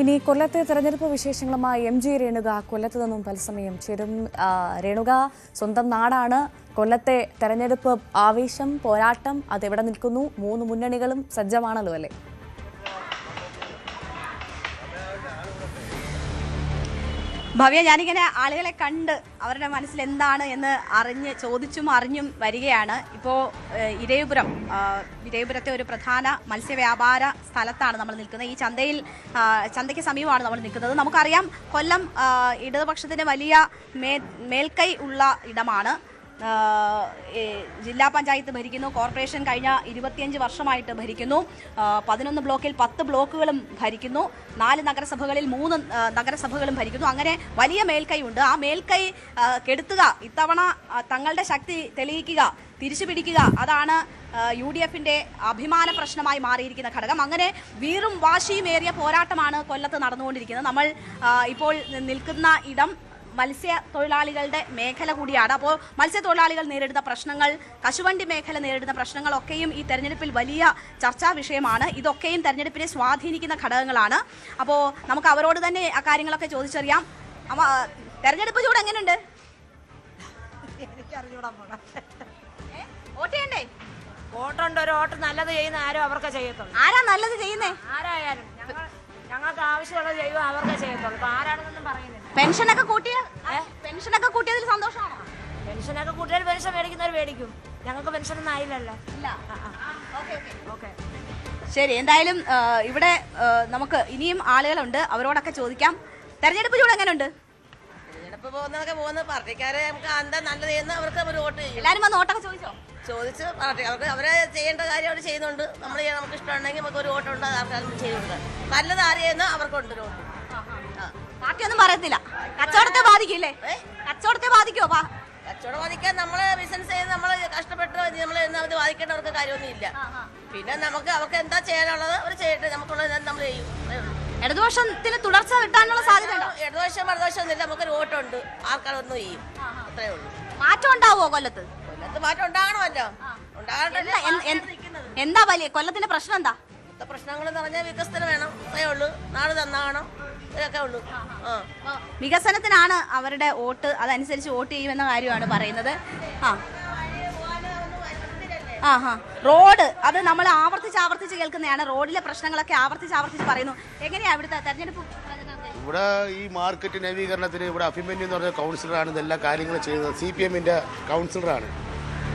ഇനി കൊല്ലത്തെ തെരഞ്ഞെടുപ്പ് വിശേഷങ്ങളുമായി എം.ജി. രേണുക കൊല്ലത്ത് നിന്നും തത്സമയം ചേരും. രേണുക, സ്വന്തം നാടാണ് കൊല്ലത്തെ തെരഞ്ഞെടുപ്പ് ആവേശം, പോരാട്ടം അതെവിടെ നിൽക്കുന്നു? മൂന്ന് മുന്നണികളും സജ്ജമാണല്ലോ അല്ലേ? ഭവ്യ, ഞാനിങ്ങനെ ആളുകളെ കണ്ട് അവരുടെ മനസ്സിൽ എന്താണ് എന്ന് ചോദിച്ചും അറിഞ്ഞും വരികയാണ്. ഇപ്പോൾ ഇരവിപുരത്തെ ഒരു പ്രധാന മത്സ്യവ്യാപാര സ്ഥലത്താണ് നമ്മൾ നിൽക്കുന്നത്. ഈ ചന്തയ്ക്ക് സമീപമാണ് നമ്മൾ നിൽക്കുന്നത്. നമുക്കറിയാം, കൊല്ലം ഇടതുപക്ഷത്തിന് വലിയ മേൽക്കൈ ഉള്ള ഇടമാണ്. ജില്ലാ പഞ്ചായത്ത് ഭരിക്കുന്നു, കോർപ്പറേഷൻ കഴിഞ്ഞ 25 വർഷമായിട്ട് ഭരിക്കുന്നു, 11 ബ്ലോക്കിൽ 10 ബ്ലോക്കുകളും ഭരിക്കുന്നു, 4 നഗരസഭകളിൽ 3 നഗരസഭകളും ഭരിക്കുന്നു. അങ്ങനെ വലിയ മേൽക്കൈ ഉണ്ട്. ആ മേൽക്കൈ കെടുത്തുക, ഇത്തവണ തങ്ങളുടെ ശക്തി തെളിയിക്കുക, തിരിച്ചു പിടിക്കുക, അതാണ് UDFന്റെ അഭിമാന പ്രശ്നമായി മാറിയിരിക്കുന്ന ഘടകം. അങ്ങനെ വീറും വാശിയുമേറിയ പോരാട്ടമാണ് കൊല്ലത്ത് നടന്നുകൊണ്ടിരിക്കുന്നത്. നമ്മൾ ഇപ്പോൾ നിൽക്കുന്ന ഇടം മത്സ്യത്തൊഴിലാളികളുടെ മേഖല കൂടിയാണ്. അപ്പോൾ മത്സ്യത്തൊഴിലാളികൾ നേരിടുന്ന പ്രശ്നങ്ങൾ, കശുവണ്ടി മേഖല നേരിടുന്ന പ്രശ്നങ്ങളൊക്കെയും ഈ തെരഞ്ഞെടുപ്പിൽ വലിയ ചർച്ചാ വിഷയമാണ്. ഇതൊക്കെയും തെരഞ്ഞെടുപ്പിനെ സ്വാധീനിക്കുന്ന ഘടകങ്ങളാണ്. അപ്പോൾ നമുക്ക് അവരോട് തന്നെ ആ കാര്യങ്ങളൊക്കെ ചോദിച്ചറിയാം. തെരഞ്ഞെടുപ്പ് ചൂട് എങ്ങനെയുണ്ട്? വോട്ട് ചെയ്യണ്ടേ? വോട്ടുണ്ട്. ഒരു വോട്ട് നല്ലത് ചെയ്യുന്ന ആരും അവർക്ക് ചെയ്യത്തുള്ളൂ. ആരാ നല്ലത് ചെയ്യുന്നേ? ആരായാലും ഞങ്ങൾക്ക് ആവശ്യമുള്ളത് ചെയ്യുക അവർക്ക് ചെയ്യത്തുള്ളൂ. ഇപ്പൊ ആരാണെന്നൊന്നും പറയുന്നില്ല. പെൻഷനൊക്കെ കൂട്ടിയതിൽ സന്തോഷമാണോ? പെൻഷനൊക്കെ കൂട്ടിയാൽ പെൻഷൻ മേടിക്കുന്നവർ മേടിക്കും. ഞങ്ങൾക്ക് പെൻഷനൊന്നും ആയില്ലല്ലോ. ശരി, എന്തായാലും ഇവിടെ നമുക്ക് ഇനിയും ആളുകളുണ്ട്, അവരോടൊക്കെ ചോദിക്കാം. തെരഞ്ഞെടുപ്പ് ചൂട് എങ്ങനെയുണ്ട്? തെരഞ്ഞെടുപ്പ് പോകുന്ന പാർട്ടിക്കാരെ നമുക്ക് എന്താ നല്ലത് ചെയ്യുന്ന അവർക്ക് ഒരു വോട്ട് ചെയ്യും. എല്ലാവരും വന്ന് വോട്ടൊക്കെ ചോദിച്ച് പാർട്ടി അവരെ ചെയ്യേണ്ട കാര്യം അവർ ചെയ്യുന്നുണ്ട്. നമ്മൾ നമുക്ക് ഇഷ്ടമുണ്ടെങ്കിൽ നമുക്ക് ഒരു വോട്ടുണ്ട്, ആൾക്കാരും ചെയ്ത് കൊടുക്കാം. നല്ലത് ആര് ചെയ്യുന്ന അവർക്കുണ്ട് ഒരു വോട്ട്. പാർട്ടിയൊന്നും പറയത്തില്ല. കച്ചവടത്തെ ബാധിക്കില്ലേ? കച്ചവടത്തെ ബാധിക്കുമോ? കച്ചവടം ബാധിക്കാൻ നമ്മള് ബിസിനസ് ചെയ്ത് നമ്മൾ കഷ്ടപ്പെട്ട് നമ്മൾ ബാധിക്കേണ്ടവർക്ക് കാര്യമൊന്നും ഇല്ല. പിന്നെ നമുക്ക് അവർക്ക് എന്താ ചെയ്യാനുള്ളത് അവർ ചെയ്യട്ടെ, നമുക്കുള്ളത് നമ്മൾ ചെയ്യും. ഇടതുപക്ഷത്തിന് തുടർച്ച കിട്ടാനുള്ള സാധ്യത ഉണ്ടോ? ഇടതുപക്ഷം ഒന്നുമില്ല, നമുക്കൊരു വോട്ടുണ്ട്, ആൾക്കാരൊന്നും ചെയ്യും. അത്രേ ഉള്ളൂ. മാറ്റം ഉണ്ടാവുമോ കൊല്ലത്ത്? മാറ്റം ഉണ്ടാകണമല്ലോ. എന്താ വലിയ കൊല്ലത്തിന്റെ പ്രശ്നം? എന്താ പ്രശ്നങ്ങൾ എന്ന് പറഞ്ഞാൽ വികസനം വേണം, അത്രേ ഉള്ളൂ. നാട് നന്നാകണം, ഇതൊക്കെ ഉള്ളൂ. വികസനത്തിനാണ് അവരുടെ വോട്ട്, അതനുസരിച്ച് വോട്ട് ചെയ്യുമെന്ന കാര്യമാണ് പറയുന്നത്. റോഡ്, അത് നമ്മൾ ആവർത്തിച്ച് കേൾക്കുന്നതാണ്. റോഡിലെ പ്രശ്നങ്ങളൊക്കെ ആവർത്തിച്ച് പറയുന്നു. എങ്ങനെയാ ഇവിടുത്തെ തെരഞ്ഞെടുപ്പ്? ഇവിടെ ഈ മാർക്കറ്റ് നവീകരണത്തിന് ഇവിടെ അഭിമന്യു എന്ന് പറഞ്ഞ കൗൺസിലറാണ് ഇതെല്ലാ കാര്യങ്ങളും ചെയ്തത്. CPMന്റെ കൗൺസിലറാണ്.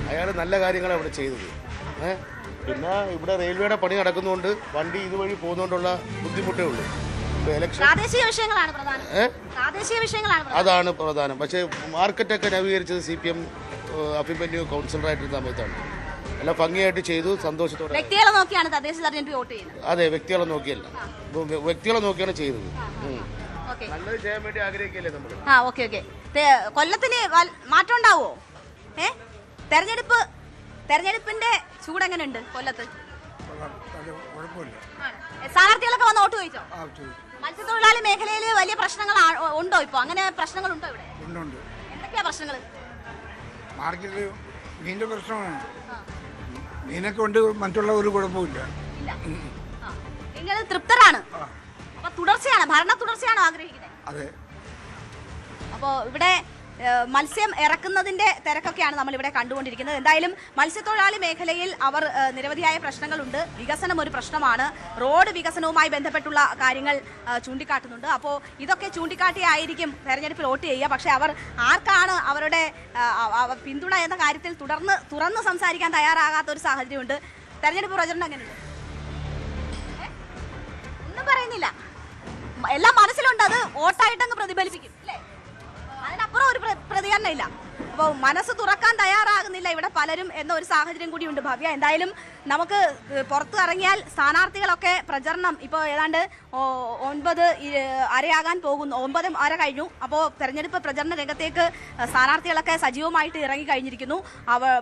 അയാൾ നല്ല കാര്യങ്ങളാണ് ഇവിടെ ചെയ്തത്. പിന്നെ ഇവിടെ റെയിൽവേയുടെ പണി നടക്കുന്നതുകൊണ്ട് വണ്ടി ഇതുവഴി പോകുന്നതുകൊണ്ടുള്ള ബുദ്ധിമുട്ടേ ഉള്ളൂ. അതാണ് പ്രധാനം. പക്ഷേ മാർക്കറ്റൊക്കെ നവീകരിച്ചത് CPM അഭിമന്യു കൗൺസിലറായിട്ടിരുന്ന സമയത്താണ്. എല്ലാം ഭംഗിയായിട്ട് ചെയ്തു, സന്തോഷത്തോടെ. വ്യക്തികളെ നോക്കിയാണ് തദ്ദേശ തെരഞ്ഞെടുപ്പ് വോട്ട് ചെയ്യുന്നത്? അതെ, വ്യക്തികളെ നോക്കിയല്ല, വ്യക്തികളെ നോക്കിയാണ് ചെയ്തത്. നല്ലത് ചെയ്യാൻ വേണ്ടി ആഗ്രഹിക്കല്ലേ നമ്മൾ. കൊല്ലത്തിന് മാറ്റം ഉണ്ടാവോ? തെരഞ്ഞെടുപ്പിന്റെ ചൂട് എങ്ങനെയുണ്ട് കൊല്ലത്ത്? സ്ഥാനാർത്ഥികളൊക്കെ വന്ന് വോട്ട് ചോദിച്ചോ? മത്സ്യത്തൊഴിലാളി മേഖലയിൽ വലിയ പ്രശ്നങ്ങൾ ഉണ്ടോ? ഇപ്പൊ അങ്ങനെ പ്രശ്നങ്ങൾ ഉണ്ടോ ഇവിടെ? എന്തൊക്കെയാ പ്രശ്നങ്ങൾ? മാർക്കറ്റിൽ മീനിന്റെ പ്രശ്നമാണ്. മീനൊക്കെ കൊണ്ട് മറ്റുള്ള ഒരു കുഴപ്പമില്ല. നിങ്ങൾ തൃപ്തരാണ്? അപ്പൊ ഭരണ തുടർച്ചയാണോ ആഗ്രഹിക്കുന്നത്? അതെ. അപ്പോ ഇവിടെ മത്സ്യം ഇറക്കുന്നതിന്റെ തിരക്കൊക്കെയാണ് നമ്മൾ ഇവിടെ കണ്ടുകൊണ്ടിരിക്കുന്നത്. എന്തായാലും മത്സ്യത്തൊഴിലാളി മേഖലയിൽ അവർ നിരവധിയായ പ്രശ്നങ്ങളുണ്ട്. വികസനം ഒരു പ്രശ്നമാണ്. റോഡ് വികസനവുമായി ബന്ധപ്പെട്ടുള്ള കാര്യങ്ങൾ ചൂണ്ടിക്കാട്ടുന്നുണ്ട്. അപ്പോൾ ഇതൊക്കെ ചൂണ്ടിക്കാട്ടിയായിരിക്കും തെരഞ്ഞെടുപ്പിൽ വോട്ട് ചെയ്യുക. പക്ഷേ അവർ ആർക്കാണ് അവരുടെ പിന്തുണ എന്ന കാര്യത്തിൽ തുറന്ന് സംസാരിക്കാൻ തയ്യാറാകാത്ത ഒരു സാഹചര്യമുണ്ട്. തെരഞ്ഞെടുപ്പ് പ്രചരണം എങ്ങനെയുണ്ട്? ഒന്നും പറയുന്നില്ല. എല്ലാം മനസ്സിലുണ്ട്, അത് വോട്ടായിട്ടങ്ങ് പ്രതിഫലിപ്പിക്കും അല്ലേ? അതിനപ്പുറം ഒരു പ്രതികരണം ഇല്ല. അപ്പോൾ മനസ്സ് തുറക്കാൻ തയ്യാറാകുന്നില്ല ഇവിടെ പലരും എന്ന ഒരു സാഹചര്യം കൂടിയുണ്ട്. ഭവ്യ, എന്തായാലും നമുക്ക് പുറത്ത് ഇറങ്ങിയാൽ സ്ഥാനാർത്ഥികളൊക്കെ പ്രചരണം ഇപ്പോൾ ഏതാണ്ട് 9:30 പോകുന്നു. 9:30 കഴിഞ്ഞു. അപ്പോൾ തെരഞ്ഞെടുപ്പ് പ്രചരണ രംഗത്തേക്ക് സ്ഥാനാർത്ഥികളൊക്കെ സജീവമായിട്ട് ഇറങ്ങിക്കഴിഞ്ഞിരിക്കുന്നു.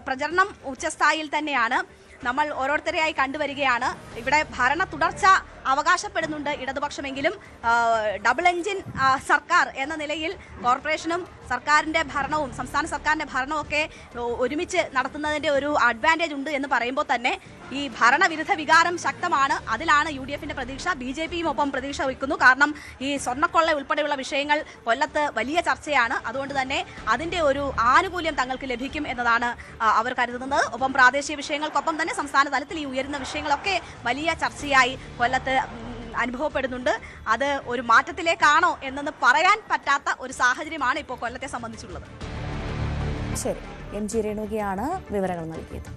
പ്രചരണം ഉച്ചസ്ഥായിയിൽ തന്നെയാണ്. നമ്മൾ ഓരോരുത്തരെയായി കണ്ടുവരികയാണ്. ഇവിടെ ഭരണ തുടർച്ച അവകാശപ്പെടുന്നുണ്ട് ഇടതുപക്ഷമെങ്കിലും ഡബിൾ എഞ്ചിൻ സർക്കാർ എന്ന നിലയിൽ കോർപ്പറേഷനും സർക്കാരിൻ്റെ ഭരണവും സംസ്ഥാന സർക്കാരിൻ്റെ ഭരണവും ഒക്കെ ഒരുമിച്ച് നടത്തുന്നതിൻ്റെ ഒരു അഡ്വാൻറ്റേജ് ഉണ്ട് എന്ന് പറയുമ്പോൾ തന്നെ ഈ ഭരണവിരുദ്ധ വികാരം ശക്തമാണ്. അതിലാണ് UDFന്റെ പ്രതീക്ഷ. BJPയും ഒപ്പം പ്രതീക്ഷ വയ്ക്കുന്നു. കാരണം ഈ സ്വർണ്ണക്കൊള്ള ഉൾപ്പെടെയുള്ള വിഷയങ്ങൾ കൊല്ലത്ത് വലിയ ചർച്ചയാണ്. അതുകൊണ്ട് തന്നെ അതിൻ്റെ ഒരു ആനുകൂല്യം തങ്ങൾക്ക് ലഭിക്കും എന്നതാണ് അവർ കരുതുന്നത്. ഒപ്പം പ്രാദേശിക വിഷയങ്ങൾക്കൊപ്പം തന്നെ സംസ്ഥാന തലത്തിൽ ഈ ഉയരുന്ന വിഷയങ്ങളൊക്കെ വലിയ ചർച്ചയായി കൊല്ലത്ത് അനുഭവപ്പെടുന്നുണ്ട്. അത് ഒരു മാറ്റത്തിലേക്കാണോ എന്നൊന്ന് പറയാൻ പറ്റാത്ത ഒരു സാഹചര്യമാണ് ഇപ്പോൾ കൊല്ലത്തെ സംബന്ധിച്ചുള്ളത്. ശരി, MG രേണുകയാണ് വിവരങ്ങൾ നൽകിയത്.